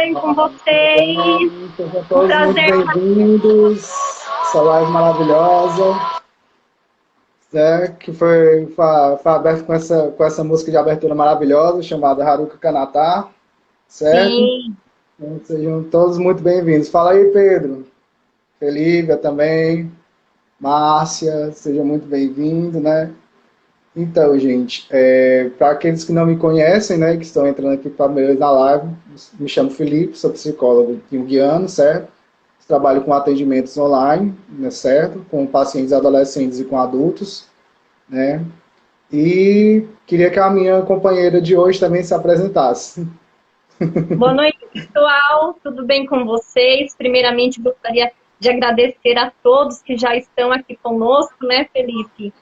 bem com vocês? Sejam Um todos muito prazer. bem-vindos. Essa live maravilhosa, né, que foi aberta com essa música de abertura maravilhosa, chamada Haruka Kanata, certo? Sim, Então, sejam todos muito bem-vindos. Fala aí, Pedro. Felipe também. Márcia, seja muito bem-vindo, né? Então, gente, para aqueles que não me conhecem, né, que estão entrando aqui para primeira vez na live, me chamo Felipe, sou psicólogo junguiano, certo? Trabalho com atendimentos online, né, certo? Com pacientes adolescentes e com adultos, né? E queria que a minha companheira de hoje também se apresentasse. boa noite, pessoal. Tudo bem com vocês? Primeiramente, gostaria de agradecer a todos que já estão aqui conosco, né, Felipe?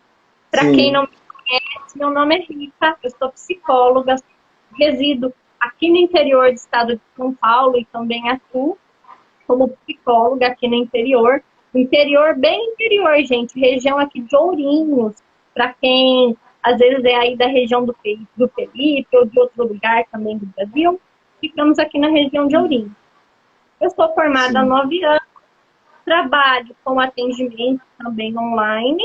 Para quem não Sim, me conhece, meu nome é Rita, eu sou psicóloga, resido aqui no interior do estado de São Paulo e também atuo como psicóloga aqui no interior. Interior, bem interior, gente. Região aqui de Ourinhos. Para quem às vezes é aí da região do Felipe ou de outro lugar também do Brasil, ficamos aqui na região de Ourinhos. Eu sou formada há sim. 9 anos, trabalho com atendimento também online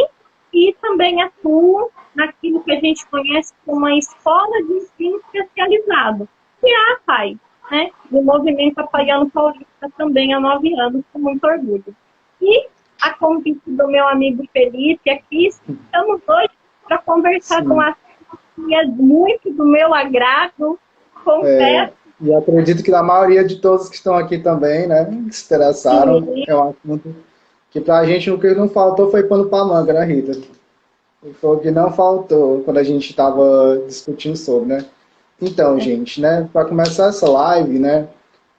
e também atuo naquilo que a gente conhece como uma escola de ensino especializado, que é a APAE, né? Do Movimento Apoiando Paulista também há 9 anos, com muito orgulho. E a convite do meu amigo Felipe aqui, estamos hoje para conversar com Sim. a que é muito do meu agrado, confesso. E acredito que a maioria de todos que estão aqui também, né, se interessaram. Sim, É um assunto que para a gente o que não faltou foi pano para manga, né, Rita? E foi o que não faltou quando a gente estava discutindo sobre, né? Então, gente, né, para começar essa live, né,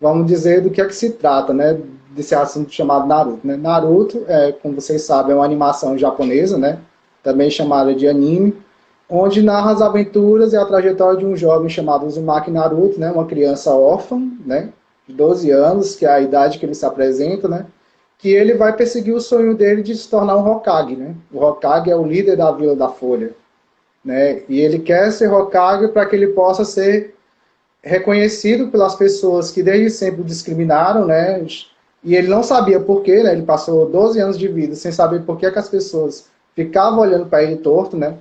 vamos dizer do que é que se trata, né, desse assunto chamado Naruto, né? Naruto, como vocês sabem, é uma animação japonesa, né, também chamada de anime, onde narra as aventuras e a trajetória de um jovem chamado Uzumaki Naruto, né, uma criança órfã, né, de 12 anos, que é a idade que ele se apresenta, né, que ele vai perseguir o sonho dele de se tornar um Hokage, né? O Hokage é o líder da Vila da Folha, né? E ele quer ser Hokage para que ele possa ser reconhecido pelas pessoas que desde sempre o discriminaram, né? E ele não sabia por quê, né? Ele passou 12 anos de vida sem saber por que as pessoas ficavam olhando para ele torto, né?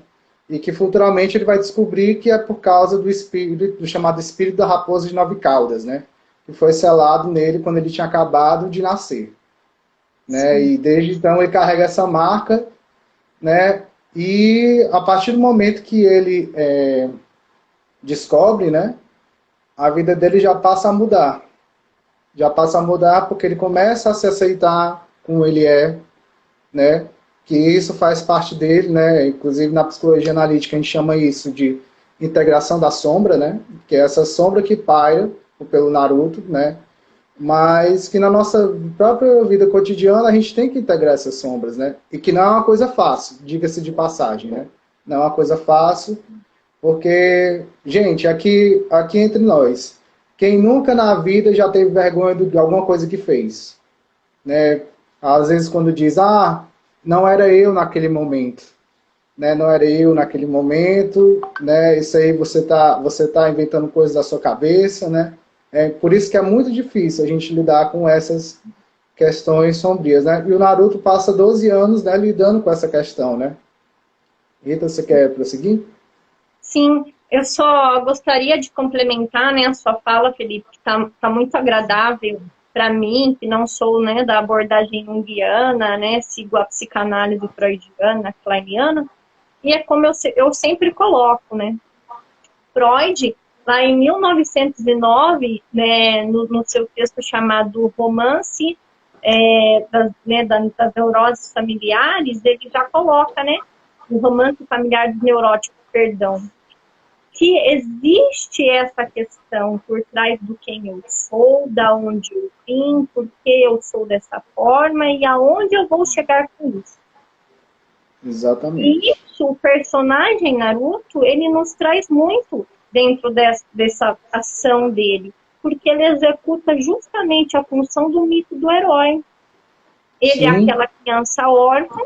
E que futuramente ele vai descobrir que é por causa do espírito, do chamado espírito da raposa de 9 caudas, né? Que foi selado nele quando ele tinha acabado de nascer, né? sim, E desde então ele carrega essa marca, né? E a partir do momento que ele descobre, né? A vida dele já passa a mudar. Já passa a mudar porque ele começa a se aceitar como ele é, né? Que isso faz parte dele, né? Inclusive na psicologia analítica a gente chama isso de integração da sombra, né? Que é essa sombra que paira pelo Naruto, né? Mas que na nossa própria vida cotidiana a gente tem que integrar essas sombras, né? E que não é uma coisa fácil, diga-se de passagem, né? Não é uma coisa fácil, porque, gente, aqui entre nós, quem nunca na vida já teve vergonha de alguma coisa que fez, né? Às vezes quando diz, não era eu naquele momento, né? Não era eu naquele momento, né? Isso aí você tá inventando coisas da sua cabeça, né? É por isso que é muito difícil a gente lidar com essas questões sombrias, né? E o Naruto passa 12 anos, né, lidando com essa questão, né? Rita, você quer prosseguir? sim. Eu só gostaria de complementar, né, a sua fala, Felipe, que tá muito agradável para mim, que não sou, né, da abordagem junguiana, né, sigo a psicanálise freudiana, kleiniana, e é como eu sempre coloco, né, Freud, lá em 1909, né, no seu texto chamado Romance das neuroses familiares, ele já coloca, né, o romance familiar dos neuróticos, perdão, que existe essa questão por trás do quem eu sou, da onde eu vim, por que eu sou dessa forma e aonde eu vou chegar com isso. E Exatamente. isso, o personagem Naruto, ele nos traz muito dentro dessa ação dele, porque ele executa justamente a função do mito do herói. Ele é Sim, aquela criança órfã,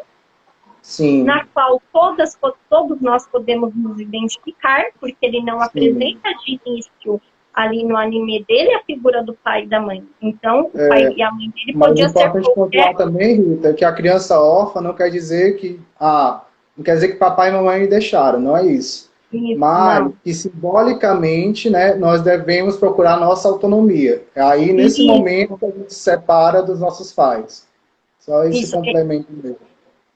sim, na qual todos nós podemos nos identificar, porque ele não sim, apresenta de início ali no anime dele a figura do pai e da mãe. Então, o pai e a mãe dele Mas é podia ser importante qualquer... pontuar também, Rita, que a criança órfã não quer dizer que, não quer dizer que papai e mamãe me deixaram, não é isso. Isso, Mas não. que simbolicamente, né, nós devemos procurar nossa autonomia. É aí, nesse Isso, momento, que a gente se separa dos nossos pais. Só esse isso. complemento mesmo,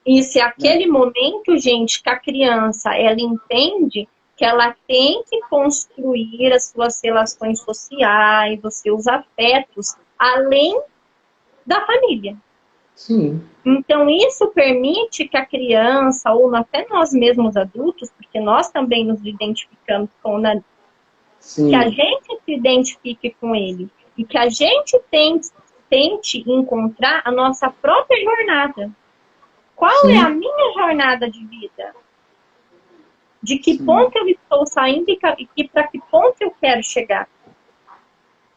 Isso é né? aquele momento, gente, que a criança, ela entende que ela tem que construir as suas relações sociais, os seus afetos, além da família. Sim, Então, isso permite que a criança, ou até nós mesmos adultos, porque nós também nos identificamos com o Naruto, que a sim, gente se identifique com ele e que a gente tente encontrar a nossa própria jornada. Qual é a sim, minha jornada de vida? De que sim, ponto eu estou saindo e para que ponto eu quero chegar?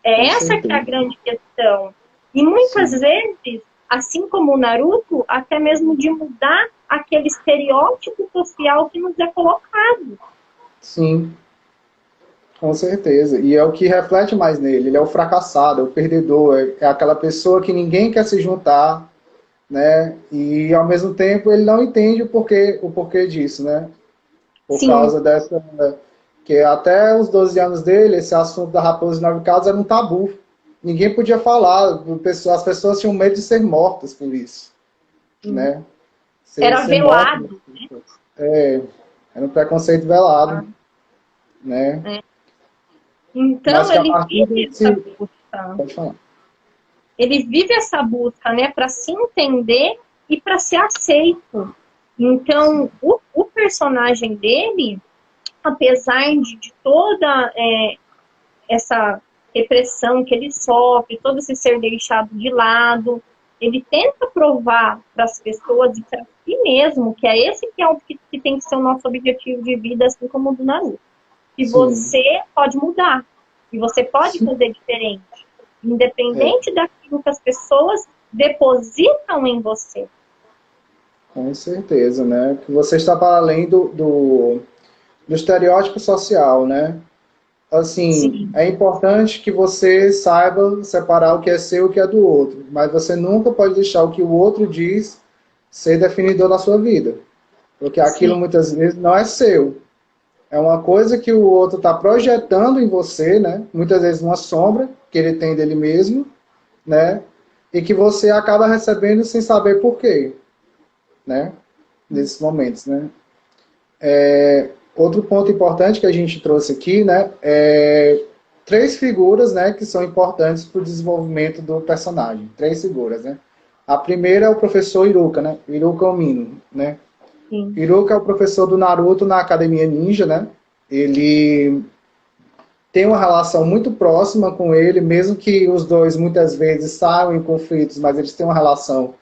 É com essa que é a certeza. grande questão. E muitas Sim, vezes, assim como o Naruto, até mesmo de mudar aquele estereótipo social que nos é colocado. sim. Com certeza. E é o que reflete mais nele. Ele é o fracassado, é o perdedor, é aquela pessoa que ninguém quer se juntar, né? E ao mesmo tempo ele não entende o porquê disso, né? Por Sim, causa dessa. Que até os 12 anos dele, esse assunto da raposa de 9 caudas era um tabu. Ninguém podia falar, as pessoas tinham medo de ser mortas por isso, né? era Ser mortas. velado, É, era um preconceito velado, né? né? Mas Então, que a ele partir vive essa desse. busca. Pode falar. Ele vive essa busca, né, para se entender e para ser aceito. Então, o personagem dele, apesar de toda essa repressão que ele sofre, todo esse ser deixado de lado, ele tenta provar para as pessoas e para si mesmo que é esse que é o que tem que ser o nosso objetivo de vida, assim como o do Naruto. Que Sim. você pode mudar, que você pode Sim. fazer diferente, É, independente daquilo que as pessoas depositam em você. com certeza, né? Que você está para além do estereótipo social, né? Assim, Sim, é importante que você saiba separar o que é seu e o que é do outro, mas você nunca pode deixar o que o outro diz ser definidor da sua vida, porque aquilo sim, muitas vezes não é seu. É uma coisa que o outro está projetando em você, né? Muitas vezes uma sombra que ele tem dele mesmo, né? E que você acaba recebendo sem saber por quê, né? Nesses momentos, né? Outro ponto importante que a gente trouxe aqui, né, é três figuras, né, que são importantes para o desenvolvimento do personagem. Três figuras, né? A primeira é o professor Iruka, né? Iruka Omino, né? sim, Iruka é o professor do Naruto na Academia Ninja, né? Ele tem uma relação muito próxima com ele, mesmo que os dois muitas vezes saiam em conflitos, mas eles têm uma relação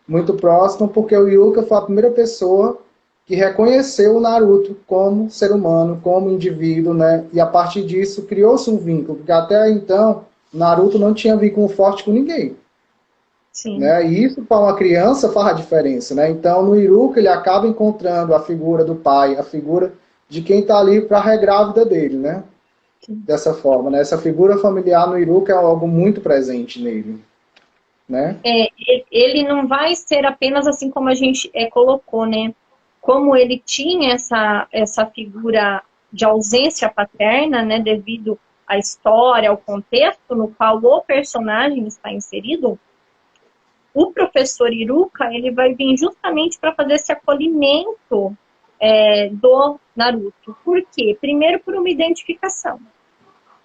muito próxima, porque o Yuka foi a primeira pessoa que reconheceu o Naruto como ser humano, como indivíduo, né? E a partir disso criou-se um vínculo, porque até então Naruto não tinha vínculo forte com ninguém, sim, né? E isso para uma criança faz a diferença, né? Então no Iruka ele acaba encontrando a figura do pai, a figura de quem está ali para regrar a vida dele, né? sim. Dessa forma, né? Essa figura familiar no Iruka é algo muito presente nele, né? Ele não vai ser apenas assim como a gente colocou, né? Como ele tinha essa figura de ausência paterna, né, devido à história, ao contexto no qual o personagem está inserido, o professor Iruka, ele vai vir justamente para fazer esse acolhimento do Naruto. Por quê? Primeiro, por uma identificação.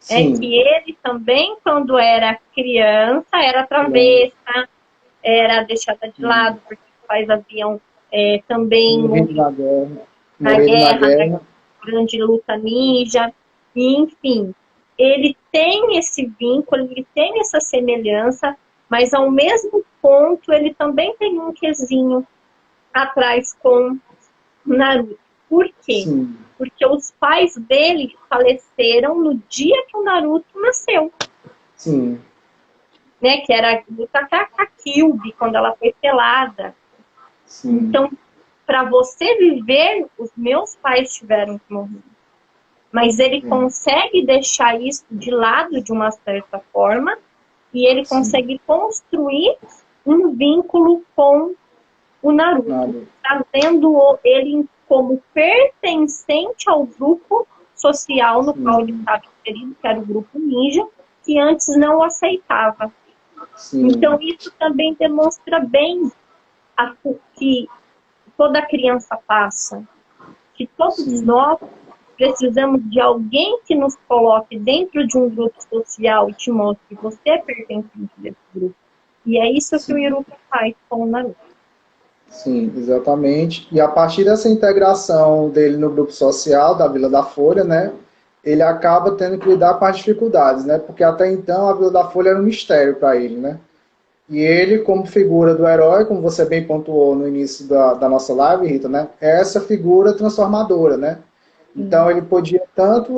É Sim. que ele também, quando era criança, era travessa, era deixada de lado, porque os pais haviam também Morrido morrido na guerra. na Morrido na guerra, na guerra. grande luta ninja, e, enfim, ele tem esse vínculo, ele tem essa semelhança, mas ao mesmo ponto ele também tem um quesinho atrás com Naruto. Por quê? Sim, Porque os pais dele faleceram no dia que o Naruto nasceu, sim, né? Que era a luta com a Kyuubi, quando ela foi pelada. sim, Então, para você viver, os meus pais tiveram que morrer. mas ele consegue deixar isso de lado de uma certa forma e ele consegue construir um vínculo com o Naruto, trazendo ele como pertencente ao grupo social no qual ele estava inserido, que era o grupo ninja, que antes não o aceitava. Então, isso também demonstra bem que toda criança passa, que todos nós precisamos de alguém que nos coloque dentro de um grupo social e te mostre que você é pertencente desse grupo. E é isso que o Iruka faz com o Naruto. Sim, exatamente. E a partir dessa integração dele no grupo social da Vila da Folha, né, ele acaba tendo que lidar com as dificuldades, né, porque até então a Vila da Folha era um mistério para ele, né. E ele, como figura do herói, como você bem pontuou no início da nossa live, Rita, né, é essa figura transformadora, né. Então ele podia tanto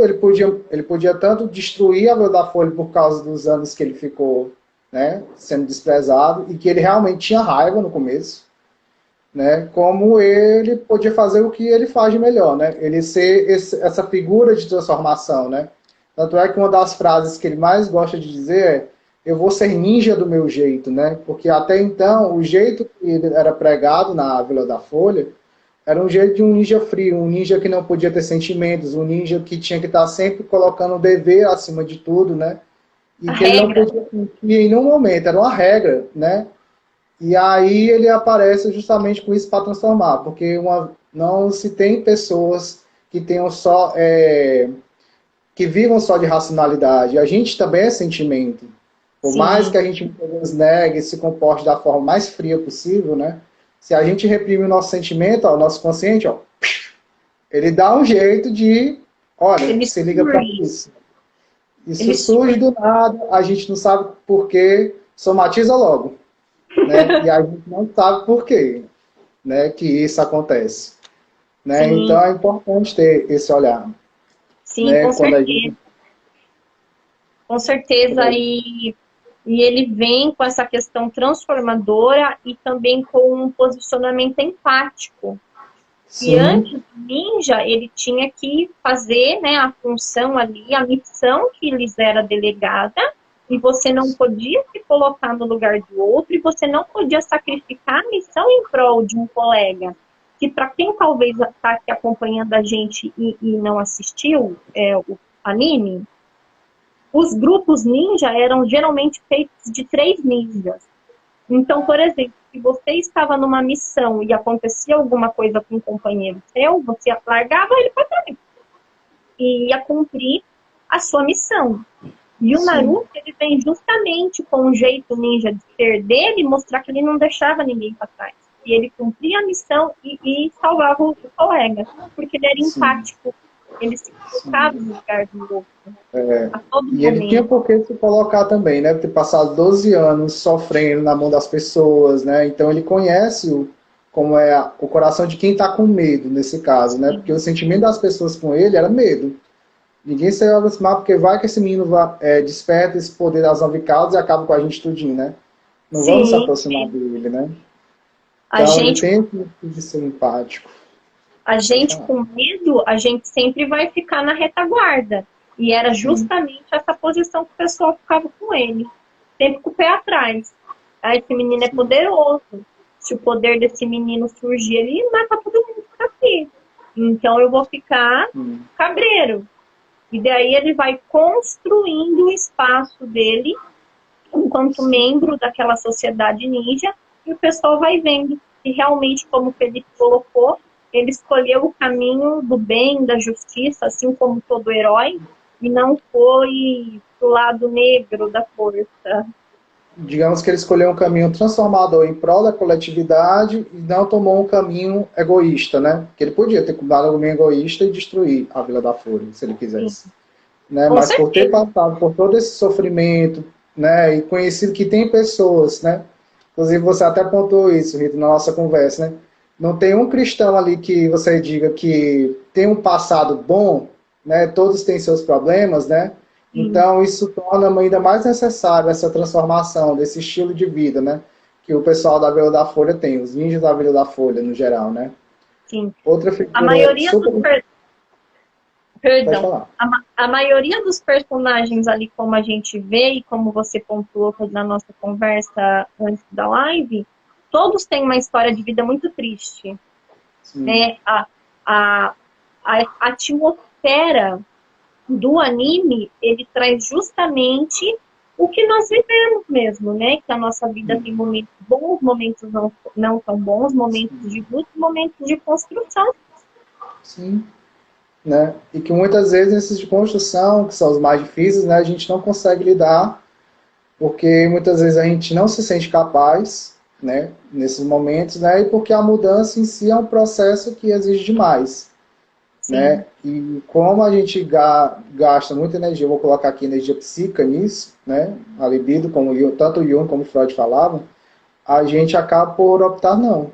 destruir a Vila da Folha por causa dos anos que ele ficou, né, sendo desprezado e que ele realmente tinha raiva no começo, né, como ele podia fazer o que ele faz de melhor, né, ele ser essa figura de transformação, né. Tanto é que uma das frases que ele mais gosta de dizer é: eu vou ser ninja do meu jeito, né, porque até então o jeito que ele era pregado na Vila da Folha era um jeito de um ninja frio, um ninja que não podia ter sentimentos, um ninja que tinha que estar sempre colocando o dever acima de tudo, né, e que ele não podia cumprir em nenhum momento, era uma regra, né. E aí ele aparece justamente com isso para transformar, porque não se tem pessoas que tenham só que vivam só de racionalidade. A gente também é sentimento. Por mais que a gente muitas vezes negue e se comporte da forma mais fria possível, né? Se a gente reprime o nosso sentimento, ó, o nosso consciente, ó, ele dá um jeito de, olha, Ele se liga para isso. Isso surge do nada, a gente não sabe por quê, somatiza logo. Né? E a gente não sabe por quê, né, que isso acontece. Né? Então é importante ter esse olhar. Sim, né? com certeza. Com certeza. E ele vem com essa questão transformadora e também com um posicionamento empático. Sim. E antes do ninja, ele tinha que fazer, né, a função ali, a missão que lhes era delegada, e você não podia se colocar no lugar do outro, e você não podia sacrificar a missão em prol de um colega. Que para quem talvez está aqui acompanhando a gente e não assistiu o anime, os grupos ninja eram geralmente feitos de 3 ninjas. Então, por exemplo, se você estava numa missão e acontecia alguma coisa com um companheiro seu, você largava ele para trás e ia cumprir a sua missão. E o Naruto, ele vem justamente com o jeito ninja de ser dele, mostrar que ele não deixava ninguém para trás. E ele cumpria a missão e salvava o colega, porque ele era empático. Ele se colocava no lugar do outro. E ele tinha por que se colocar também, né? Ter passado 12 anos sofrendo na mão das pessoas, né? Então ele conhece como é o coração de quem está com medo, nesse caso, né? Porque o sentimento das pessoas com ele era medo. Ninguém se aproximar, porque vai que esse menino desperta esse poder das 9 caudas e acaba com a gente tudinho, né? Não vamos se aproximar dele, né? Então ele tem que ser empático. A gente com medo, a gente sempre vai ficar na retaguarda. E era justamente essa posição que o pessoal ficava com ele. Sempre com o pé atrás. Ah, esse menino é poderoso. Se o poder desse menino surgir, ele mata todo mundo que tá aqui. Então eu vou ficar cabreiro. E daí ele vai construindo o espaço dele enquanto membro daquela sociedade ninja. E o pessoal vai vendo que realmente, como o Felipe colocou, ele escolheu o caminho do bem, da justiça, assim como todo herói, e não foi pro lado negro da força. Digamos que ele escolheu um caminho transformador em prol da coletividade e não tomou um caminho egoísta, né? Que ele podia ter tomado um caminho egoísta e destruir a Vila da Folha, se ele quisesse. Né? Mas certeza. Por ter passado por todo esse sofrimento, né? E conhecido que tem pessoas, né? Inclusive você até apontou isso, Rita, na nossa conversa, né? Não tem um cristão ali que você diga que tem um passado bom, né? Todos têm seus problemas, né? Então isso torna ainda mais necessário essa transformação desse estilo de vida, né? Que o pessoal da Vila da Folha tem, os ninjas da Vila da Folha no geral, né? Sim. Outra figura a maioria super... Pode Perdão. falar. A maioria dos personagens ali, como a gente vê e como você pontuou na nossa conversa antes da live, todos têm uma história de vida muito triste, Sim, né? A, a atmosfera do anime, ele traz justamente o que nós vivemos mesmo, né? Que a nossa vida sim, tem momentos bons, momentos não tão bons, momentos sim. de luta, momentos de construção. Sim, né? E que muitas vezes esses de construção, que são os mais difíceis, né, a gente não consegue lidar, porque muitas vezes a gente não se sente capaz, né, nesses momentos, né, e porque a mudança em si é um processo que exige demais, Sim, né? E como a gente gasta muita energia, eu vou colocar aqui energia psíquica nisso, né, a libido, como tanto o Jung como o Freud falavam, a gente acaba por optar não,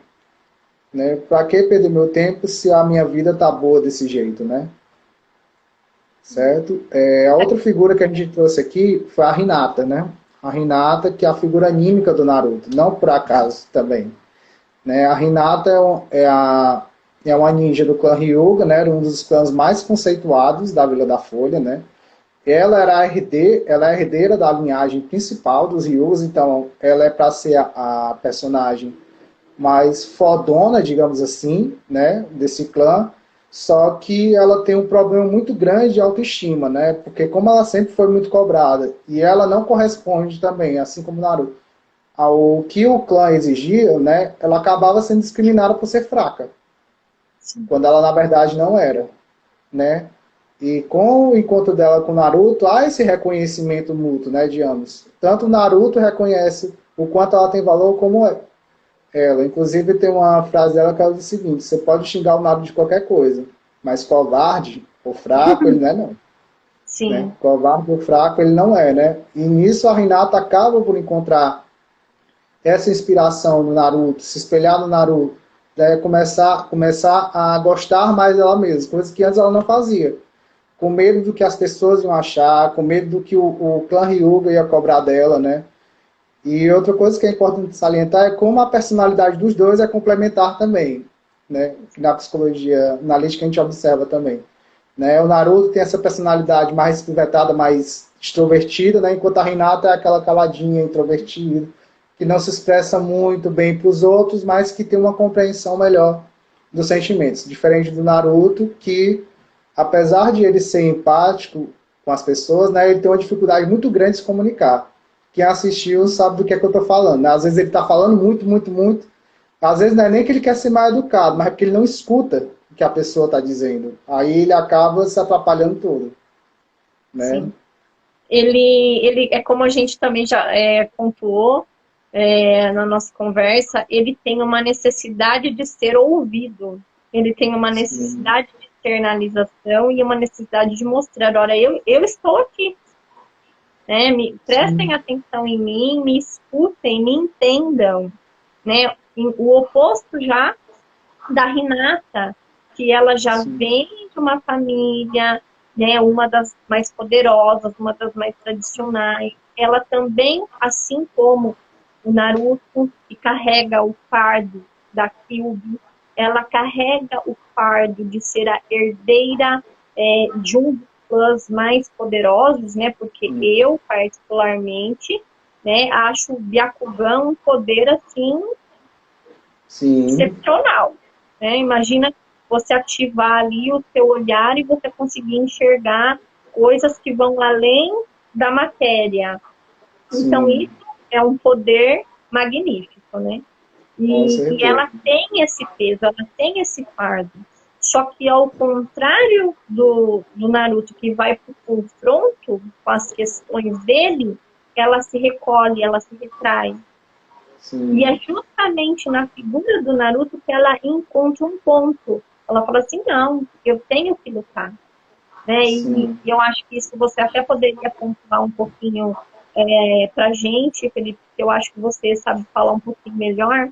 né? Para que perder meu tempo se a minha vida tá boa desse jeito, né? Certo? A outra figura que a gente trouxe aqui foi a Hinata, né? A Hinata, que é a figura anímica do Naruto, não por acaso também. Né? A Hinata é uma ninja do clã Hyuga, né? Era um dos clãs mais conceituados da Vila da Folha, né? Ela é a herdeira da linhagem principal dos Hyugas, então ela é para ser a personagem mais fodona, digamos assim, né, desse clã, só que ela tem um problema muito grande de autoestima, né, porque como ela sempre foi muito cobrada, e ela não corresponde também, assim como Naruto, ao que o clã exigia, né, ela acabava sendo discriminada por ser fraca, sim. quando ela na verdade não era, né, e com o encontro dela com Naruto, há esse reconhecimento mútuo, né, de ambos. Tanto o Naruto reconhece o quanto ela tem valor, como ela, inclusive, tem uma frase dela que ela diz o seguinte: você pode xingar o Naruto de qualquer coisa, mas covarde ou fraco ele não é, não. Né? Sim, Covarde ou fraco ele não é, né? E nisso a Hinata acaba por encontrar essa inspiração no Naruto, se espelhar no Naruto, né? Começar a gostar mais dela mesma, coisa que antes ela não fazia. Com medo do que as pessoas iam achar, com medo do que o clã Ryuga ia cobrar dela, né? E outra coisa que é importante salientar é como a personalidade dos dois é complementar também, né? Na psicologia analítica a gente observa também. Né? O Naruto tem essa personalidade mais espivetada, mais extrovertida, né? Enquanto a Hinata é aquela caladinha, introvertida, que não se expressa muito bem para os outros, mas que tem uma compreensão melhor dos sentimentos. Diferente do Naruto, que apesar de ele ser empático com as pessoas, né, ele tem uma dificuldade muito grande de se comunicar. Quem assistiu sabe do que é que eu estou falando. Né? Às vezes ele está falando muito, muito, muito. Às vezes não é nem que ele quer ser mal educado, mas é porque ele não escuta o que a pessoa está dizendo. Aí ele acaba se atrapalhando todo. Né? sim. Ele é como a gente também já pontuou na nossa conversa, ele tem uma necessidade de ser ouvido, ele tem uma Sim, necessidade de externalização e uma necessidade de mostrar, olha, eu estou aqui, né? Prestem sim, atenção em mim, me escutem, me entendam, né? O oposto já da Renata, que ela já sim, vem de uma família, né, uma das mais poderosas, uma das mais tradicionais. Ela também, assim como o Naruto, que carrega o fardo da Kyuubi, ela carrega o fardo de ser a herdeira de um dos clãs mais poderosos, né? Porque sim, eu, particularmente, né, acho o Byakugan um poder assim sim, excepcional. Né? Imagina você ativar ali o seu olhar e você conseguir enxergar coisas que vão além da matéria. Então, sim, isso é um poder magnífico, né? com E certeza. ela tem esse peso, ela tem esse fardo. Só que, ao contrário do Naruto, que vai para o confronto com as questões dele, ela se recolhe, ela se retrai. E Sim, é justamente na figura do Naruto que ela encontra um ponto. Ela fala assim, não, eu tenho que lutar. Né? E sim. eu acho que isso você até poderia pontuar um pouquinho pra gente, Felipe, que eu acho que você sabe falar um pouquinho melhor,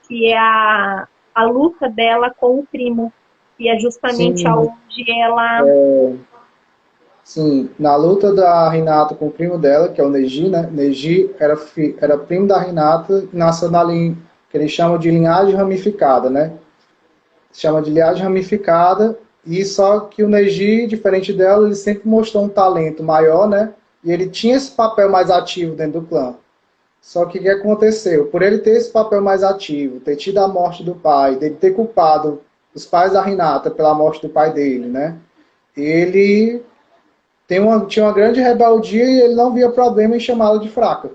que é a luta dela com o primo, que é justamente Sim, aonde ela... sim, na luta da Hinata com o primo dela, que é o Neji, né? Neji era primo da Hinata, nasceu na linha que eles chamam de linhagem ramificada, né? Se chama de linhagem ramificada E só que o Neji, diferente dela, ele sempre mostrou um talento maior, né? E ele tinha esse papel mais ativo dentro do clã. Só que o que aconteceu? Por ele ter esse papel mais ativo, ter tido a morte do pai, dele ter culpado os pais da Hinata pela morte do pai dele, né? Ele tinha uma grande rebeldia e ele não via problema em chamá-la de fraca,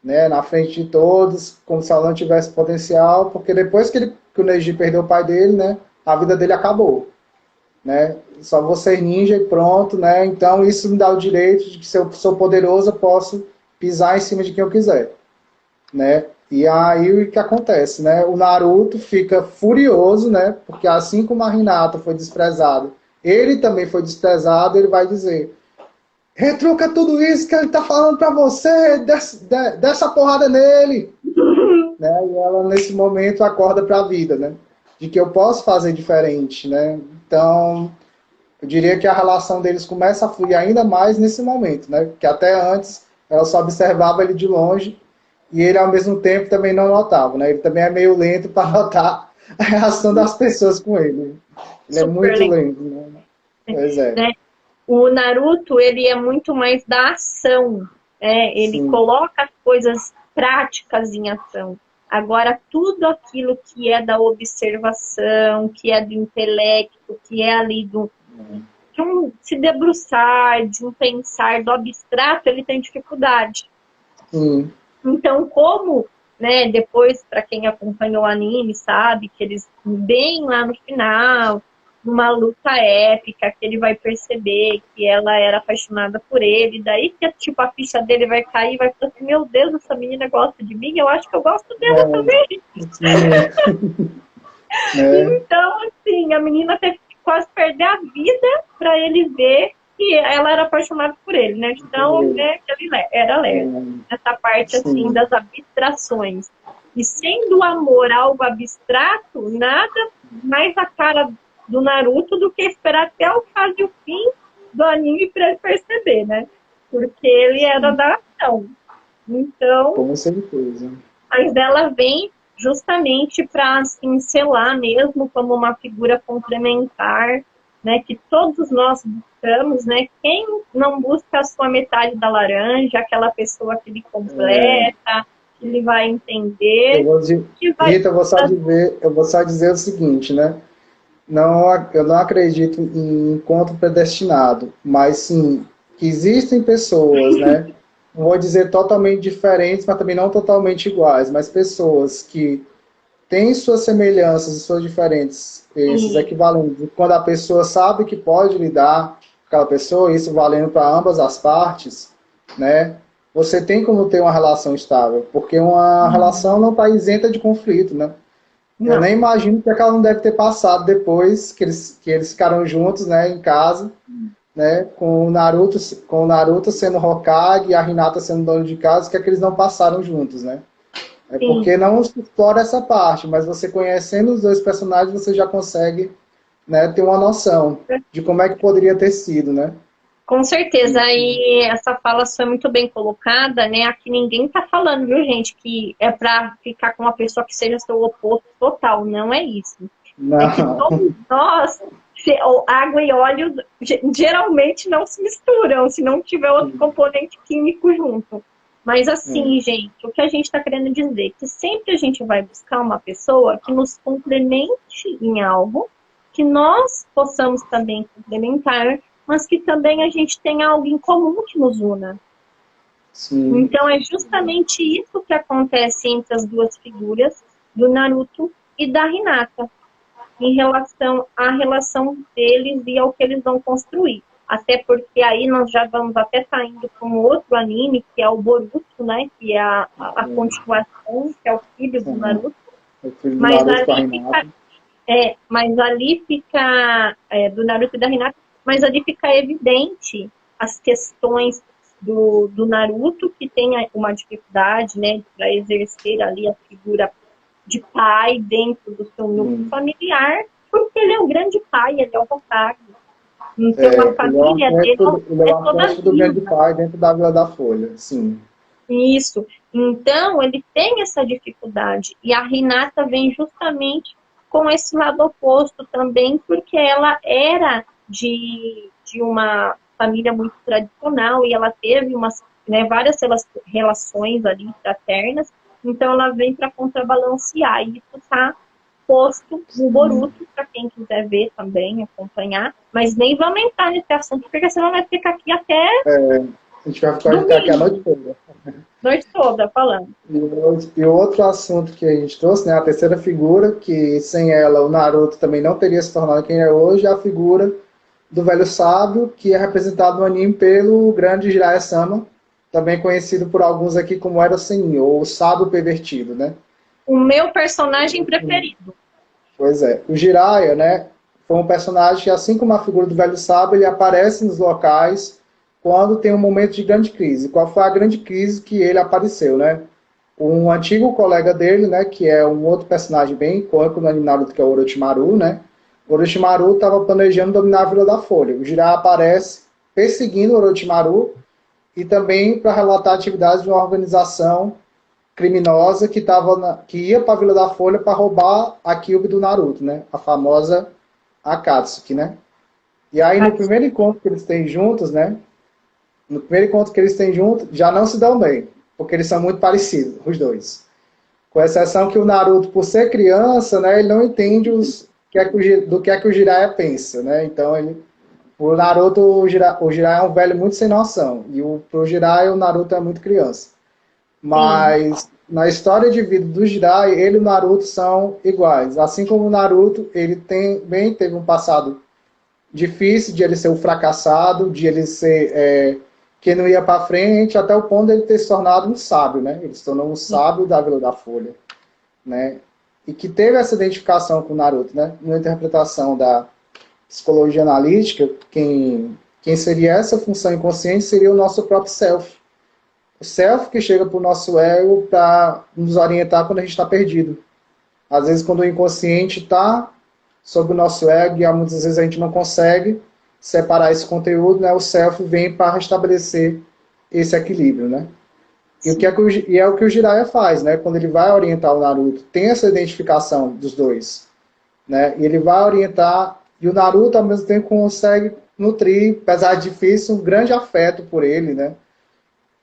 né? Na frente de todos, como se ela não tivesse potencial, porque depois que o Neji perdeu o pai dele, né? A vida dele acabou, né? Só vou ser ninja e pronto, né? Então isso me dá o direito de que se eu sou poderoso, eu posso pisar em cima de quem eu quiser, né? E aí o que acontece, né? O Naruto fica furioso, né? Porque assim como a Hinata foi desprezada, ele também foi desprezado, ele vai dizer: retruca tudo isso que ele tá falando pra você, dessa porrada nele, né? E ela nesse momento acorda pra vida, né? De que eu posso fazer diferente, né? Então, eu diria que a relação deles começa a fluir ainda mais nesse momento, né? Porque até antes ela só observava ele de longe e ele ao mesmo tempo também não notava, né? Ele também é meio lento para notar a reação das pessoas com ele. Ele é Super muito legal, lento, né? Pois é. né? O Naruto, ele é muito mais da ação, né? Ele Sim. coloca as coisas práticas em ação. Agora, tudo aquilo que é da observação, que é do intelecto, que é ali de um se debruçar, de um pensar do abstrato, ele tem dificuldade. Sim. Então, como, né, depois, para quem acompanhou o anime, sabe que eles, bem lá no final, numa luta épica, que ele vai perceber que ela era apaixonada por ele, daí que, tipo, a ficha dele vai cair e vai falar assim, meu Deus, essa menina gosta de mim, eu acho que eu gosto dela também. Sim. É. Então, assim, a menina teve que quase perder a vida para ele ver que ela era apaixonada por ele, né? Então, né, que ele era lerdo. Essa parte, assim, Sim. das abstrações. E sendo o amor algo abstrato, nada mais a cara do Naruto do que esperar até o quase o fim do anime para ele perceber, né? Porque ele era da ação. Então, Com certeza. mas ela vem justamente para assim, selar mesmo como uma figura complementar, né, que todos nós buscamos, né? Quem não busca a sua metade da laranja, aquela pessoa que lhe É, completa, que ele vai eu entender, vou, que vai. Rita, eu vou só dizer o seguinte, né? Não, eu não acredito em encontro predestinado, mas sim que existem pessoas, né? Não vou dizer totalmente diferentes, mas também não totalmente iguais, mas pessoas que têm suas semelhanças e suas diferentes, esses E, equivalentes. E quando a pessoa sabe que pode lidar com aquela pessoa, isso valendo para ambas as partes, né? Você tem como ter uma relação estável, porque uma relação não está isenta de conflito, né? Eu não, nem imagino o que ela não deve ter passado depois que eles ficaram juntos, né, em casa, né, com o Naruto sendo Hokage e a Hinata sendo dono de casa, o que é que eles não passaram juntos, né? É sim. porque não explora essa parte, mas você conhecendo os dois personagens, você já consegue, né, ter uma noção de como é que poderia ter sido, né? Com certeza, e essa fala sua é muito bem colocada, né? Aqui ninguém tá falando, viu, gente, que é para ficar com uma pessoa que seja seu oposto total, não é isso. É que Não. todos nós, água e óleo geralmente não se misturam, se não tiver outro componente químico junto. Mas assim, gente, o que a gente está querendo dizer? Que sempre a gente vai buscar uma pessoa que nos complemente em algo, que nós possamos também complementar, mas que também a gente tenha algo em comum que nos una. Sim. Então é justamente isso que acontece entre as duas figuras do Naruto e da Hinata, em relação à relação deles e ao que eles vão construir. Até porque aí nós já vamos até estar indo para um outro anime, que é o Boruto, né? Que é a continuação, que é o filho do Uhum. Naruto. O filho do Mas Naruto com a ali fica, Hinata. do Naruto e da Hinata, mas ali fica evidente as questões do Naruto, que tem uma dificuldade, né, para exercer ali a figura de pai dentro do seu núcleo Sim. familiar, porque ele é o grande pai, ele é o Hokage. Então a família dele Ele é o é toda arquétipo do grande viva. pai dentro da Vila da Folha, sim. Isso. Então ele tem essa dificuldade. E a Hinata vem justamente com esse lado oposto também, porque ela era de uma família muito tradicional e ela teve umas, né, várias relações ali fraternas, então ela vem para contrabalancear, e isso está posto no Boruto, para quem quiser ver também, acompanhar, mas nem vamos entrar nesse assunto, porque senão vai ficar aqui até A gente vai ficar aqui a noite toda. noite toda falando. E o outro assunto que a gente trouxe, né, a terceira figura, que sem ela o Naruto também não teria se tornado quem é hoje, é a figura do velho sábio, que é representado no anime pelo grande Jiraiya-sama, também conhecido por alguns aqui como Ero Sennin, ou o sábio pervertido, né? O meu personagem preferido. Pois é. O Jiraiya, né, foi um personagem que, assim como a figura do velho sábio, ele aparece nos locais quando tem um momento de grande crise. Qual foi a grande crise que ele apareceu, né? Um antigo colega dele, né, que é um outro personagem bem icônico no anime Naruto, que é o Orochimaru, né? O Orochimaru estava planejando dominar a Vila da Folha. O Jiraiya aparece perseguindo o Orochimaru e também para relatar atividades de uma organização criminosa que ia para a Vila da Folha para roubar a Kyuubi do Naruto, né? A famosa Akatsuki, né? E aí no primeiro encontro que eles têm juntos, né? No primeiro encontro que eles têm juntos, já não se dão bem, porque eles são muito parecidos, os dois. Com exceção que o Naruto, por ser criança, né, ele não entende do que é que o Jiraiya pensa, né? Então o Naruto, o Jiraiya é um velho muito sem noção, e pro Jiraiya o Naruto é muito criança. Mas na história de vida do Jiraiya, ele e o Naruto são iguais. Assim como o Naruto, ele também teve um passado difícil de ele ser o fracassado, de ele ser que não ia para frente, até o ponto de ele ter se tornado um sábio, né? Ele se tornou um sábio da Vila da Folha, né? E que teve essa identificação com o Naruto, né? Na interpretação da psicologia analítica, quem seria essa função inconsciente seria o nosso próprio self. O self que chega para o nosso ego para nos orientar quando a gente está perdido. Às vezes, quando o inconsciente está sobre o nosso ego, e muitas vezes a gente não consegue separar esse conteúdo, né? O self vem para restabelecer esse equilíbrio, né? E é o que o Jiraiya faz, né? Quando ele vai orientar o Naruto, tem essa identificação dos dois, né? E ele vai orientar, e o Naruto, ao mesmo tempo, consegue nutrir, apesar de difícil, um grande afeto por ele, né?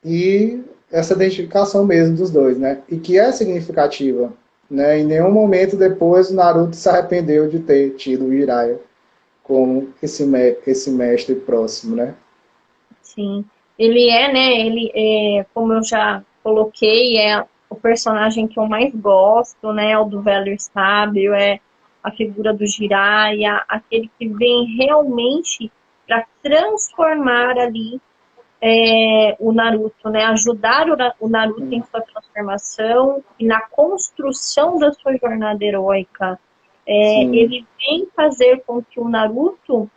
E essa identificação mesmo dos dois, né? E que é significativa, né? Em nenhum momento depois o Naruto se arrependeu de ter tido o Jiraiya como esse mestre próximo, né? Sim. Ele é, né? Ele é, como eu já coloquei, é o personagem que eu mais gosto, né? O do velho sábio, é a figura do Jiraiya, aquele que vem realmente para transformar ali o Naruto, né? Ajudar o Naruto em sua transformação e na construção da sua jornada heróica. Ele vem fazer com que o Naruto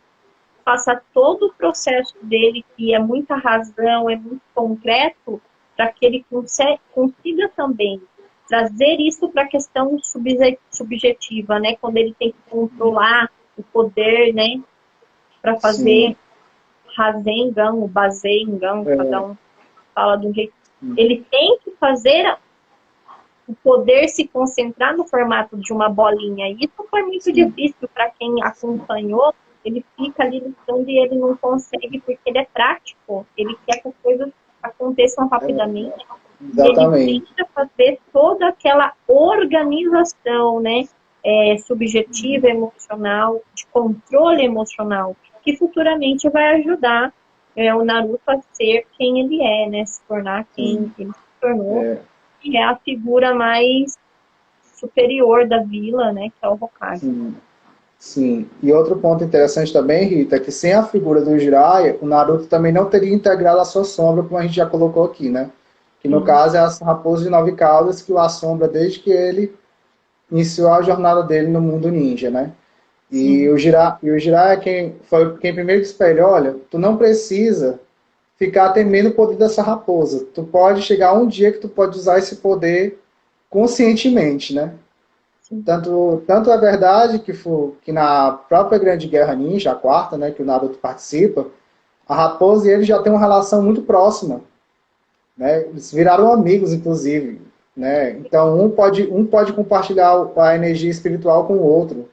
faça todo o processo dele, que é muita razão, é muito concreto, para que ele consiga também trazer isso para a questão subjetiva, né? Quando ele tem que controlar o poder, né? Para fazer Rasengan, o Basengan, cada um fala do jeito. Ele tem que fazer o poder se concentrar no formato de uma bolinha. E isso foi muito difícil para quem acompanhou. Ele fica ali lutando e ele não consegue porque ele é prático. Ele quer que as coisas aconteçam rapidamente. Exatamente. E ele tenta fazer toda aquela organização, né? Subjetiva, emocional, de controle emocional, que futuramente vai ajudar o Naruto a ser quem ele é, né? Se tornar quem ele se tornou. Que é a figura mais superior da vila, né? Que é o Hokage. Sim. E outro ponto interessante também, Rita, é que sem a figura do Jiraiya, o Naruto também não teria integrado a sua sombra, como a gente já colocou aqui, né? Que no caso é a raposa de 9 caudas que o assombra desde que ele iniciou a jornada dele no mundo ninja, né? E o Jiraiya foi quem primeiro disse pra ele, olha, tu não precisa ficar temendo o poder dessa raposa. Tu pode chegar um dia que tu pode usar esse poder conscientemente, né? Tanto é verdade que na própria Grande Guerra Ninja, a quarta, né, que o Naruto participa, a raposa e ele já têm uma relação muito próxima, né? Eles viraram amigos, inclusive. né? Então, um pode compartilhar a energia espiritual com o outro,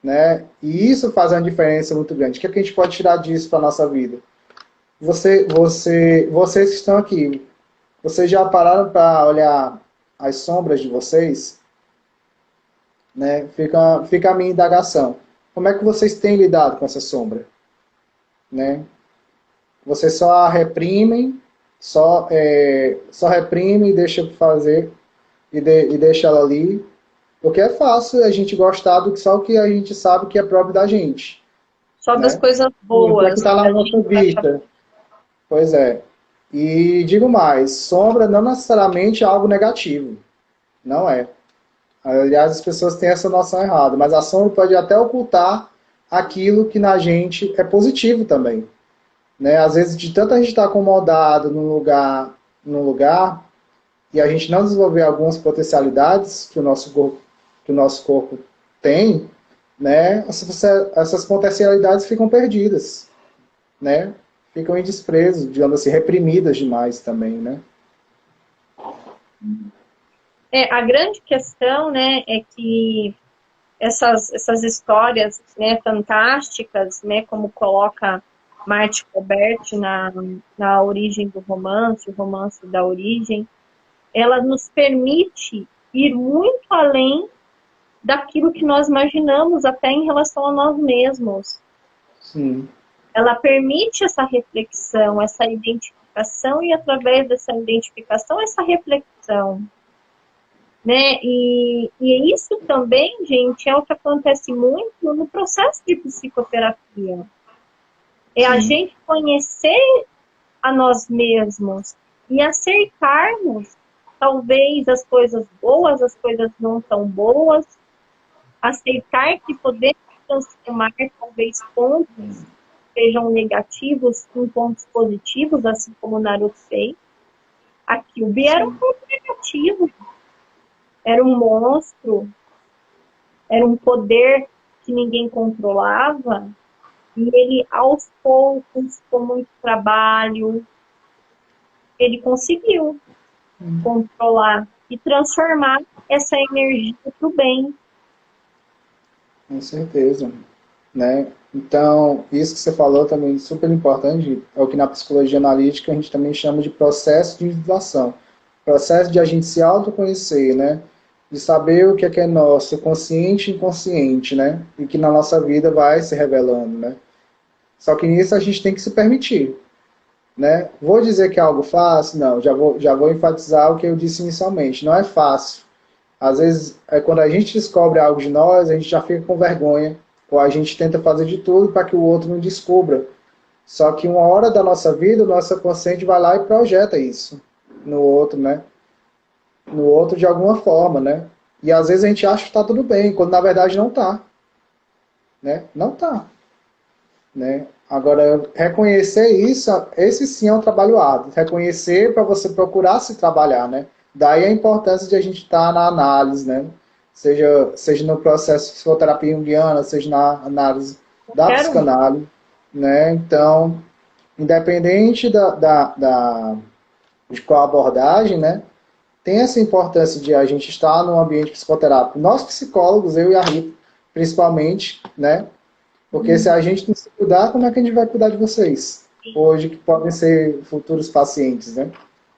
né? E isso faz uma diferença muito grande. O que é que a gente pode tirar disso para a nossa vida? Vocês que estão aqui, vocês já pararam para olhar as sombras de vocês? Né? Fica a minha indagação. Como é que vocês têm lidado com essa sombra? Né? Vocês só a reprimem, só reprimem e deixam fazer, e deixa ela ali, porque é fácil a gente gostar do que só o que a gente sabe que é próprio da gente. Só das Né? coisas O que boas. está na nossa vista. Pois é. E digo mais, sombra não necessariamente é algo negativo. Não é. Aliás, as pessoas têm essa noção errada, mas a sombra pode até ocultar aquilo que na gente é positivo também. Né? Às vezes, de tanto a gente estar acomodado num lugar e a gente não desenvolver algumas potencialidades que o nosso corpo tem, né? Essas potencialidades ficam perdidas, né? Ficam em desprezo, digamos assim, reprimidas demais também, né? A grande questão, né, é que essas histórias, né, fantásticas, né, como coloca Marty Colbert na origem do romance, o romance da origem, ela nos permite ir muito além daquilo que nós imaginamos, até em relação a nós mesmos. Sim. Ela permite essa reflexão, essa identificação, e através dessa identificação, essa reflexão. Né? E isso também, gente, é o que acontece muito no processo de psicoterapia. É a gente conhecer a nós mesmos e aceitarmos, talvez, as coisas boas, as coisas não tão boas, aceitar que podemos transformar, talvez, pontos que sejam negativos em pontos positivos, assim como o Naruto fez. A Kyuubi era um ponto negativo. Era um monstro, era um poder que ninguém controlava, e ele, aos poucos, com muito trabalho, ele conseguiu controlar e transformar essa energia para o bem. Com certeza. Né? Então, isso que você falou também é super importante, é o que na psicologia analítica a gente também chama de processo de individuação. Processo de a gente se autoconhecer, né? De saber o que é nosso, consciente e inconsciente, né? E que na nossa vida vai se revelando, né? Só que nisso a gente tem que se permitir, né? Vou dizer que é algo fácil? Não, já vou enfatizar o que eu disse inicialmente. Não é fácil. Às vezes, quando a gente descobre algo de nós, a gente já fica com vergonha, ou a gente tenta fazer de tudo para que o outro não descubra. Só que uma hora da nossa vida, o nosso consciente vai lá e projeta isso no outro, né? No outro de alguma forma, né? E às vezes a gente acha que está tudo bem, quando na verdade não está. Né? Não está. Né? Agora, reconhecer isso, esse sim é um trabalho árduo. Reconhecer para você procurar se trabalhar, né? Daí a importância de a gente estar na análise, né? Seja no processo de psicoterapia junguiana, seja na análise da psicanálise, né? Então, independente de qual abordagem, né? Tem essa importância de a gente estar num ambiente psicoterápico. Nós psicólogos, eu e a Rita, principalmente, né? Porque se a gente não se cuidar, como é que a gente vai cuidar de vocês? Hoje, que podem ser futuros pacientes, né?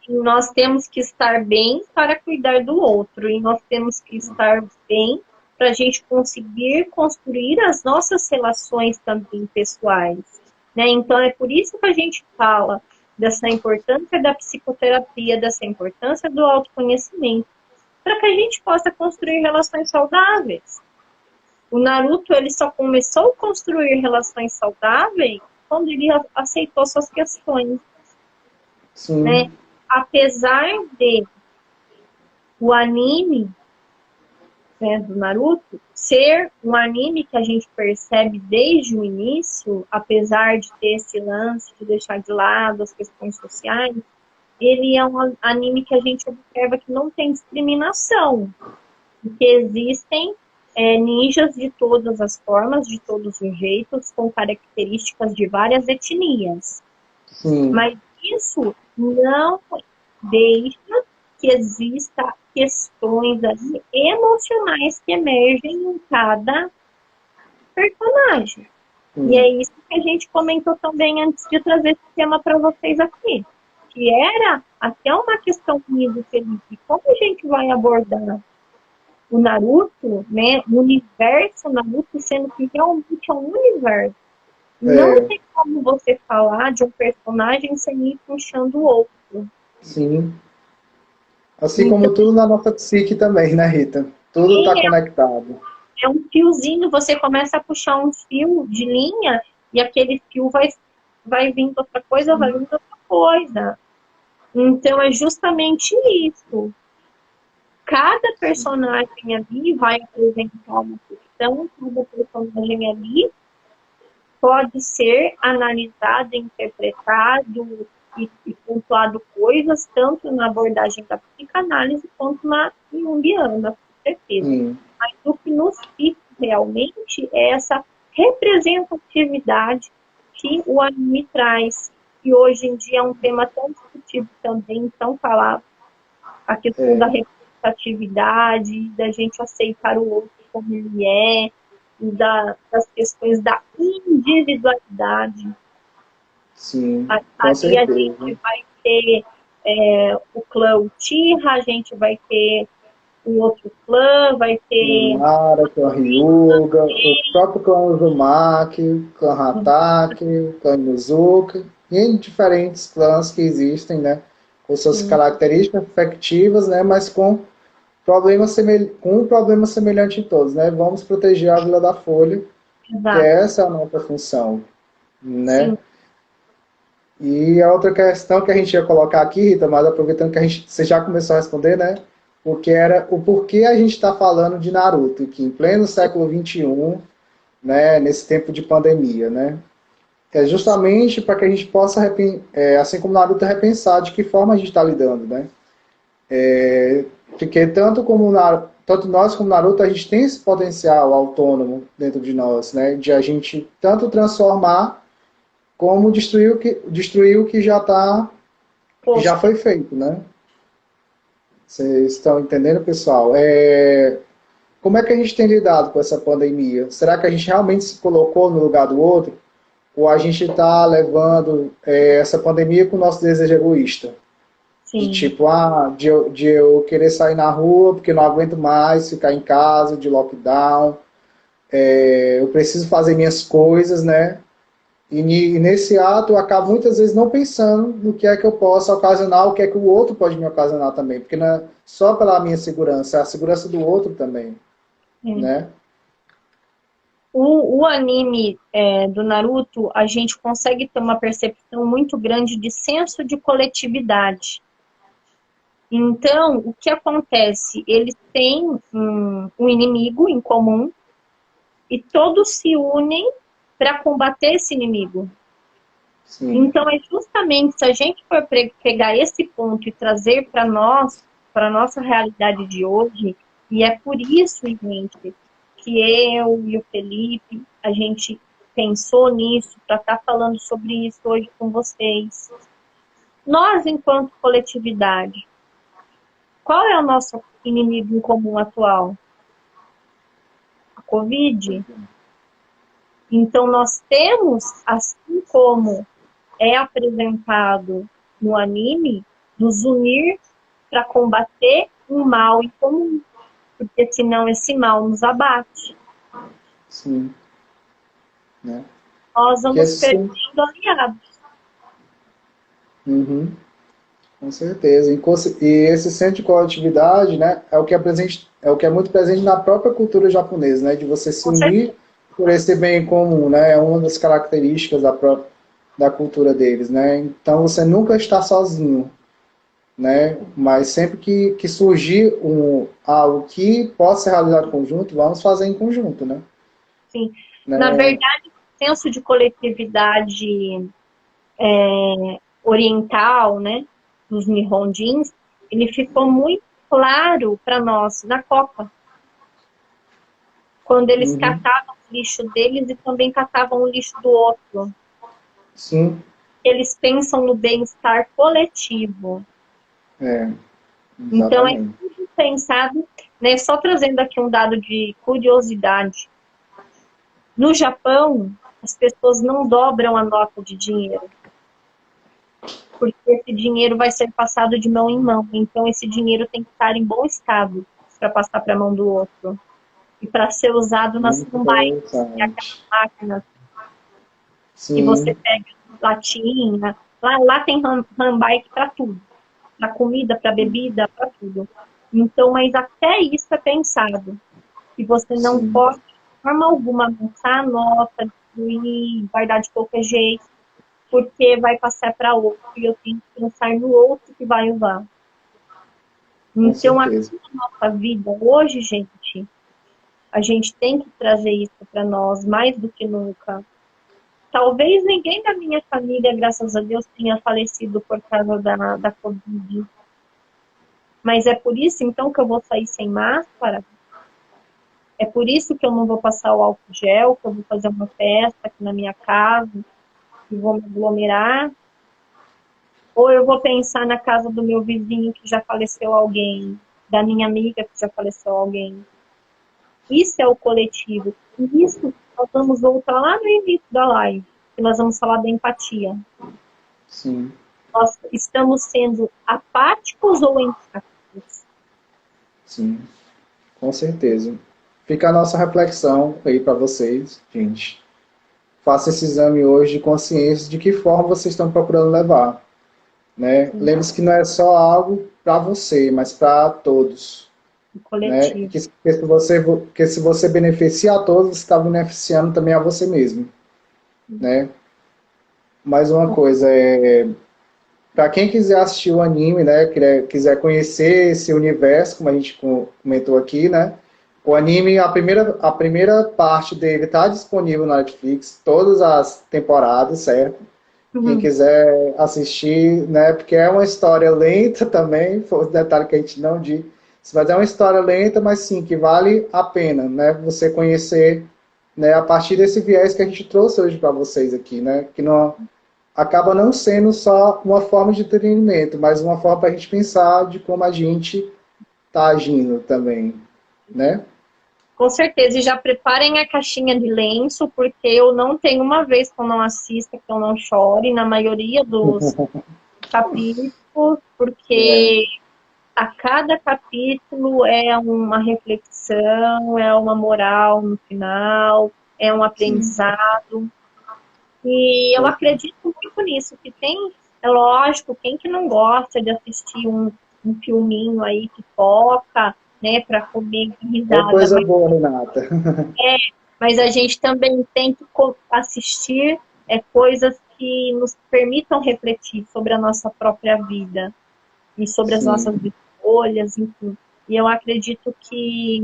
Nós temos que estar bem para cuidar do outro. E nós temos que estar bem para a gente conseguir construir as nossas relações também pessoais. Né? Então, é por isso que a gente fala dessa importância da psicoterapia, dessa importância do autoconhecimento, para que a gente possa construir relações saudáveis. O Naruto, ele só começou a construir relações saudáveis quando ele aceitou suas questões. Sim. Né? Apesar de o anime, né, do Naruto ser um anime que a gente percebe desde o início, apesar de ter esse lance de deixar de lado as questões sociais, ele é um anime que a gente observa que não tem discriminação, que existem ninjas de todas as formas, de todos os jeitos, com características de várias etnias. Sim. Mas isso não deixa que exista questões ali emocionais que emergem em cada personagem. E é isso que a gente comentou também antes de trazer esse tema para vocês aqui, que era até uma questão comigo, Felipe, como a gente vai abordar o Naruto, né, o universo Naruto, sendo que realmente é um universo. Não tem como você falar de um personagem sem ir puxando o outro. Sim. Assim como tudo na nossa psique também, né, Rita? Tudo está conectado. É um fiozinho, você começa a puxar um fio de linha e aquele fio vai vindo outra coisa, vai vindo outra coisa. Então é justamente isso. Cada personagem ali vai apresentar uma questão, cada personagem ali pode ser analisado, interpretado e pontuado coisas, tanto na abordagem da psicanálise quanto na junguiana, com certeza. Mas o que nos fica realmente é essa representatividade que o anime traz, que hoje em dia é um tema tão discutido também, tão falado, a questão da representatividade, da gente aceitar o outro como ele é, e das questões da individualidade. Sim, com Ali a certeza. gente vai ter o clã Uchiha, a gente vai ter um outro clã, vai ter... O Nara, com a Ryuga, o próprio clã Uzumaki, clã Hatake, clã Inuzuka, e diferentes clãs que existem, né? Com suas características efetivas, né? Mas com um problema semelhante em todos, né? Vamos proteger a Vila da Folha, que Exato. essa é a nossa função, né? Sim. E a outra questão que a gente ia colocar aqui, Rita, mas aproveitando que você já começou a responder, né? Porque era o porquê a gente está falando de Naruto, que em pleno século XXI, né, nesse tempo de pandemia, né? É justamente para que a gente possa, assim como Naruto, repensar de que forma a gente está lidando, né? Porque tanto nós como Naruto, a gente tem esse potencial autônomo dentro de nós, né? De a gente tanto transformar como destruir o que já foi feito, né? Vocês estão entendendo, pessoal? Como é que a gente tem lidado com essa pandemia? Será que a gente realmente se colocou no lugar do outro? Ou a gente está levando essa pandemia com o nosso desejo egoísta? De Sim. tipo, de eu querer sair na rua porque não aguento mais ficar em casa, de lockdown, eu preciso fazer minhas coisas, né? E nesse ato eu acabo muitas vezes não pensando no que é que eu posso ocasionar, o que é que o outro pode me ocasionar também, porque não é só pela minha segurança, é a segurança do outro também, né? O anime do Naruto, a gente consegue ter uma percepção muito grande de senso de coletividade. Então, o que acontece? Eles têm um inimigo em comum e todos se unem para combater esse inimigo. Sim. Então, é justamente se a gente for pegar esse ponto e trazer para nós, para a nossa realidade de hoje, e é por isso, gente, que eu e o Felipe, a gente pensou nisso, para estar falando sobre isso hoje com vocês. Nós, enquanto coletividade, qual é o nosso inimigo em comum atual? A Covid. Então, nós temos, assim como é apresentado no anime, nos unir para combater um mal em comum, porque senão esse mal nos abate. Sim. Né? Nós vamos perdendo aliados. Uhum. Com certeza. E esse senso de coletividade, né, é o que é muito presente na própria cultura japonesa, né, de você se Com certeza. unir por esse bem comum, né, é uma das características da cultura deles, né. Então você nunca está sozinho, né, mas sempre que surgir algo que possa ser realizado em conjunto, vamos fazer em conjunto, né. Sim. Né? Na verdade, o senso de coletividade oriental, né, dos Nihonjins, ele ficou muito claro para nós na Copa, quando eles catavam o lixo deles e também catavam o lixo do outro. Sim. Eles pensam no bem-estar coletivo. Então, é Exatamente. tudo pensado, né? Só trazendo aqui um dado de curiosidade. No Japão, as pessoas não dobram a nota de dinheiro, porque esse dinheiro vai ser passado de mão em mão. Então, esse dinheiro tem que estar em bom estado para passar para a mão do outro. E para ser usado nas Muito sambai, que é aquela interessante. máquina que você Sim, pega latinha. Lá tem handbike para tudo. Para comida, para bebida, para tudo. Então, mas até isso é pensado. Que você não sim, pode, de forma alguma, amassar a nota, destruir, guardar de qualquer jeito, porque vai passar para outro e eu tenho que pensar no outro que vai usar. com Então, aqui certeza. na nossa vida, hoje, gente, a gente tem que trazer isso para nós mais do que nunca. Talvez ninguém da minha família, graças a Deus, tenha falecido por causa da Covid. Mas é por isso, então, que eu vou sair sem máscara? É por isso que eu não vou passar o álcool gel, que eu vou fazer uma festa aqui na minha casa e vou me aglomerar? Ou eu vou pensar na casa do meu vizinho que já faleceu alguém, da minha amiga que já faleceu alguém? Isso é o coletivo. E isso nós vamos voltar lá no início da live, que nós vamos falar da empatia. Sim, Nós estamos sendo apáticos ou empáticos? sim, com certeza. Fica a nossa reflexão aí para vocês, gente. Faça esse exame hoje de consciência de que forma vocês estão procurando levar, né? Sim, Lembre-se que não é só algo para você, mas para todos, o né? coletivo. Que se você beneficia a todos, você está beneficiando também a você mesmo, né? Mais uma coisa, para quem quiser assistir o anime, né, quiser conhecer esse universo, como a gente comentou aqui, né, o anime, a primeira parte dele está disponível na Netflix, todas as temporadas, certo? Quem Uhum. quiser assistir, né, porque é uma história lenta também, foi um detalhe que a gente não disse, mas é uma história lenta, mas sim, que vale a pena, né, você conhecer, né, a partir desse viés que a gente trouxe hoje para vocês aqui, né, que não acaba não sendo só uma forma de entretenimento, mas uma forma para a gente pensar de como a gente está agindo também, né? Com certeza, e já preparem a caixinha de lenço, porque eu não tenho uma vez que eu não assista, que eu não chore, na maioria dos capítulos, É, porque a cada capítulo é uma reflexão, é uma moral no final, é um sim, aprendizado. E eu acredito muito nisso, que tem, é lógico, quem que não gosta de assistir um filminho aí, pipoca, né, para comer é risada, coisa boa, Renata. mas a gente também tem que assistir coisas que nos permitam refletir sobre a nossa própria vida e sobre as nossas Sim, escolhas, enfim. E eu acredito que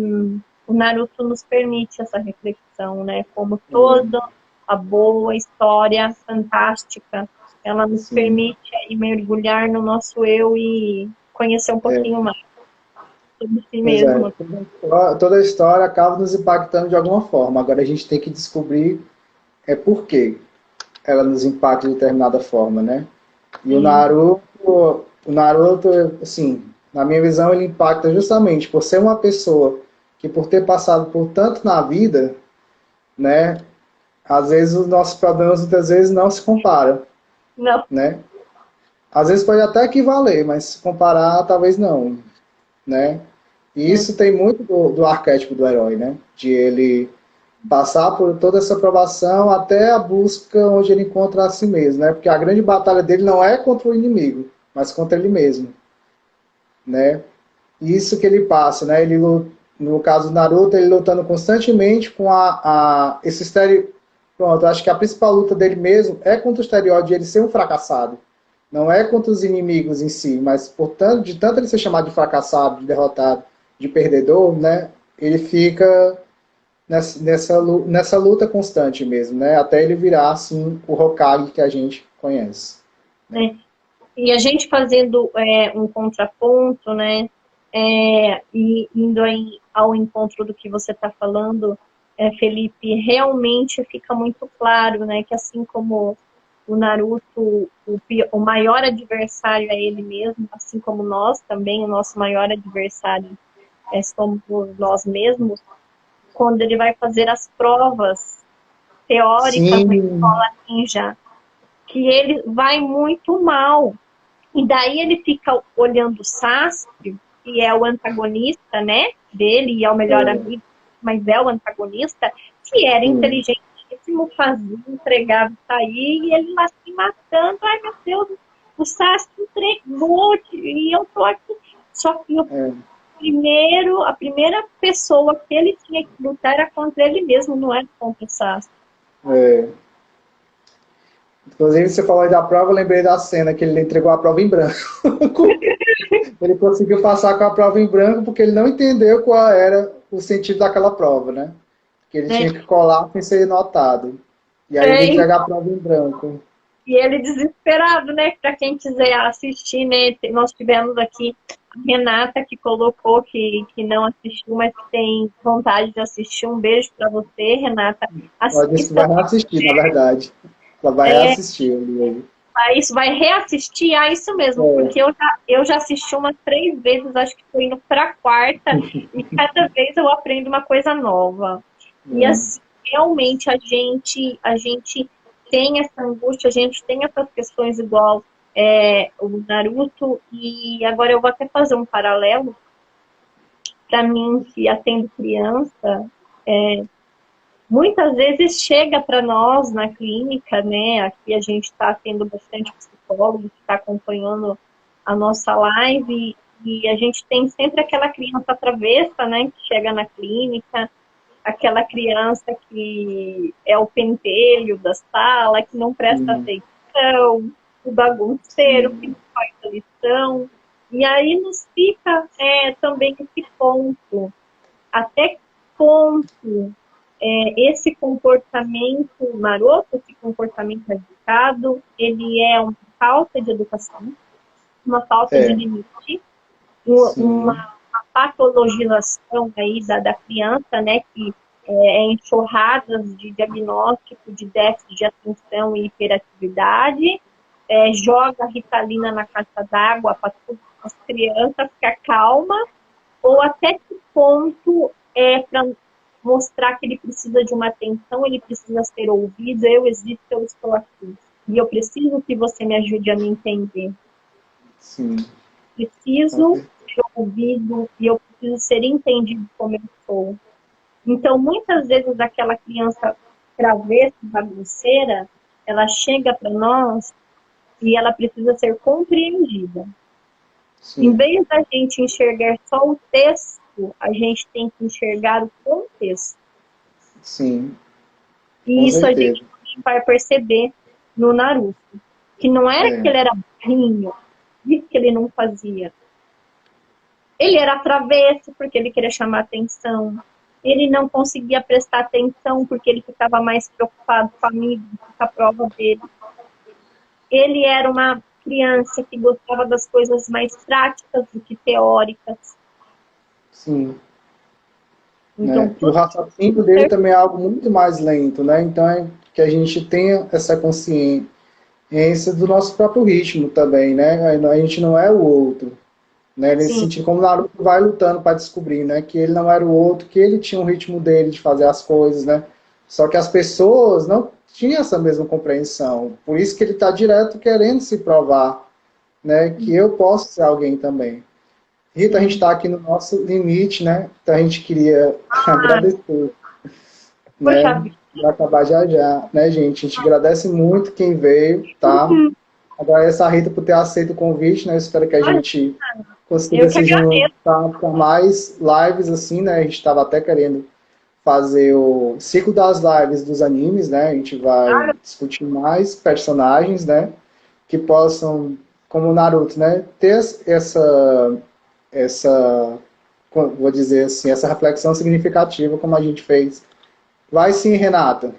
o Naruto nos permite essa reflexão, né? Como toda a boa história fantástica, ela nos sim. permite aí mergulhar no nosso eu e conhecer um pouquinho mais sobre si Pois é, mesmo. toda a história acaba nos impactando de alguma forma. Agora a gente tem que descobrir por que ela nos impacta de determinada forma, né? E Sim, O Naruto, assim, na minha visão, ele impacta justamente por ser uma pessoa que, por ter passado por tanto na vida, né? Às vezes os nossos problemas muitas vezes não se comparam, não, né? Às vezes pode até equivaler, mas se comparar, talvez não, né? E é, isso tem muito do arquétipo do herói, né? De ele passar por toda essa provação até a busca onde ele encontra a si mesmo, né? Porque a grande batalha dele não é contra o inimigo, mas contra ele mesmo, né? Isso que ele passa, né? No caso do Naruto, ele lutando constantemente com esse estereótipo. Pronto, eu acho que a principal luta dele mesmo é contra o estereótipo de ele ser um fracassado. Não é contra os inimigos em si, mas de tanto ele ser chamado de fracassado, de derrotado, de perdedor, né? Ele fica nessa luta constante mesmo, né? Até ele virar, assim, o Hokage que a gente conhece. Né? né? E a gente fazendo um contraponto, né? E indo aí ao encontro do que você está falando, Felipe, realmente fica muito claro, né? Que assim como o Naruto, o maior adversário é ele mesmo, assim como nós também, o nosso maior adversário somos nós mesmos, quando ele vai fazer as provas teóricas na Sim, escola ninja, que ele vai muito mal. E daí ele fica olhando o Sasuke, que é o antagonista, né, dele, e é o melhor é, amigo, mas é o antagonista, que era sim, inteligentíssimo, fazia, entregava isso aí, e ele lá se matando. Ai, meu Deus, o Sasuke entregou, e eu tô aqui. Só que é, a primeira pessoa que ele tinha que lutar era contra ele mesmo, não era contra o Sasuke. é. Inclusive, você falou aí da prova, eu lembrei da cena que ele entregou a prova em branco. Ele conseguiu passar com a prova em branco porque ele não entendeu qual era o sentido daquela prova, né? Que ele É, tinha que colar sem ser notado. E aí ele é, entrega a prova em branco. e ele desesperado, né? Para quem quiser assistir, né? Nós tivemos aqui a Renata que colocou que não assistiu, mas que tem vontade de assistir. Um beijo para você, Renata. Ela disse que Assista, vai reassistir, na verdade. Ela vai é, reassistir. Ali. isso vai reassistir, isso mesmo, É. porque eu já assisti umas 3 vezes, acho que estou indo para a quarta, e cada vez eu aprendo uma coisa nova. E É. assim, realmente a gente tem essa angústia, a gente tem essas questões igual o Naruto, e agora eu vou até fazer um paralelo para mim, que atendo criança, muitas vezes chega para nós na clínica, né? Aqui a gente está tendo bastante psicólogo que está acompanhando a nossa live, e a gente tem sempre aquela criança travessa, né? Que chega na clínica, aquela criança que é o pentelho da sala, que não presta Sim, atenção, o bagunceiro, que sim, não faz a lição. E aí nos fica também esse ponto. Até que ponto esse comportamento maroto, esse comportamento educado, ele é uma falta de educação, uma falta de é, limite, uma sim, patologização aí da criança, né, que enxurradas de diagnóstico de déficit de atenção e hiperatividade, joga a Ritalina na caixa d'água para as crianças ficar calma, ou até que ponto para mostrar que ele precisa de uma atenção, ele precisa ser ouvido, eu existo, eu estou aqui. E eu preciso que você me ajude a me entender. sim. Com Preciso certeza. ser ouvido e eu preciso ser entendido como eu sou. Então, muitas vezes, aquela criança travessa, bagunceira, ela chega para nós e ela precisa ser compreendida. Em Sim, vez da gente enxergar só o texto, a gente tem que enxergar o contexto. sim, com E isso a gente certeza. também vai perceber no Naruto. Que não era que É, ele era burrinho, isso que ele não fazia. Ele era travesso porque ele queria chamar atenção. Ele não conseguia prestar atenção porque ele ficava mais preocupado com a amiga, com a prova dele. Ele era uma criança que gostava das coisas mais práticas do que teóricas. sim. Então, Né? E o tudo raciocínio dele também é algo muito mais lento, né? Então é que a gente tenha essa consciência do nosso próprio ritmo também, né? A gente não é o outro, né? Nesse sim, sentido, como o Naruto vai lutando para descobrir, né? Que ele não era o outro, que ele tinha um ritmo dele de fazer as coisas, né? Só que as pessoas não tinham essa mesma compreensão. Por isso que ele está direto querendo se provar, né? Que eu posso ser alguém também. Rita, a gente sim. está aqui no nosso limite, né? Então a gente queria Ah, agradecer, poxa né? vida. Vai acabar já já, né, gente? A gente agradece muito quem veio, tá? Agradeço a Rita por ter aceito o convite, né? Eu espero que a Olha, gente consiga eu que se agradeço. juntar para mais lives, assim, né? A gente estava até querendo fazer o ciclo das lives dos animes, né? A gente vai Ah, discutir mais personagens, né? Que possam, como o Naruto, né? Ter essa, vou dizer assim, essa reflexão significativa como a gente fez. Vai sim, Renata.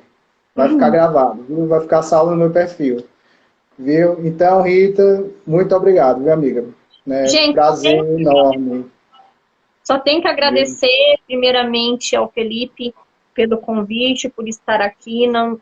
Vai ficar gravado, viu? Vai ficar salvo no meu perfil. Viu? Então, Rita, muito obrigado, viu, amiga? Né? gente, Prazer enorme. só tenho que Viu? agradecer primeiramente ao Felipe pelo convite, por estar aqui. Não,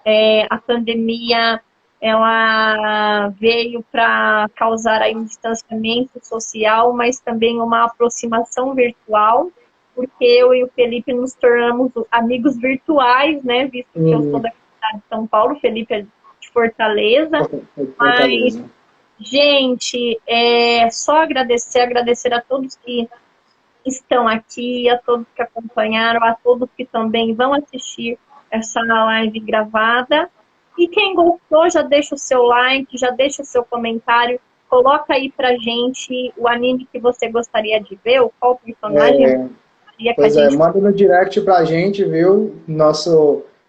a pandemia ela veio para causar aí um distanciamento social, mas também uma aproximação virtual, porque eu e o Felipe nos tornamos amigos virtuais, né? Visto que eu sou da cidade de São Paulo, o Felipe é de Fortaleza. Mas, Fortaleza. gente, é só agradecer a todos que estão aqui, a todos que acompanharam, a todos que também vão assistir essa live gravada. E quem gostou, já deixa o seu like, já deixa o seu comentário, coloca aí pra gente o anime que você gostaria de ver, ou qual personagem É, gostaria que a pois é, gente... manda no direct pra gente, viu?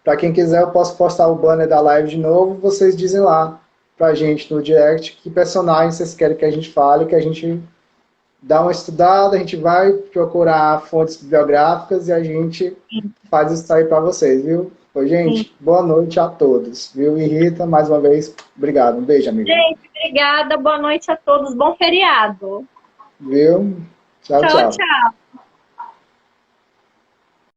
Pra quem quiser, eu posso postar o banner da live de novo. Vocês dizem lá pra gente no direct que personagem vocês querem que a gente fale, que a gente dá uma estudada, a gente vai procurar fontes bibliográficas e a gente faz isso aí para vocês, viu? Pois, Sim. gente, boa noite a todos, viu? E Rita, mais uma vez, obrigado. Um beijo, amiga. Gente, obrigada, boa noite a todos, bom feriado. Viu? Tchau, Tchau, tchau. tchau.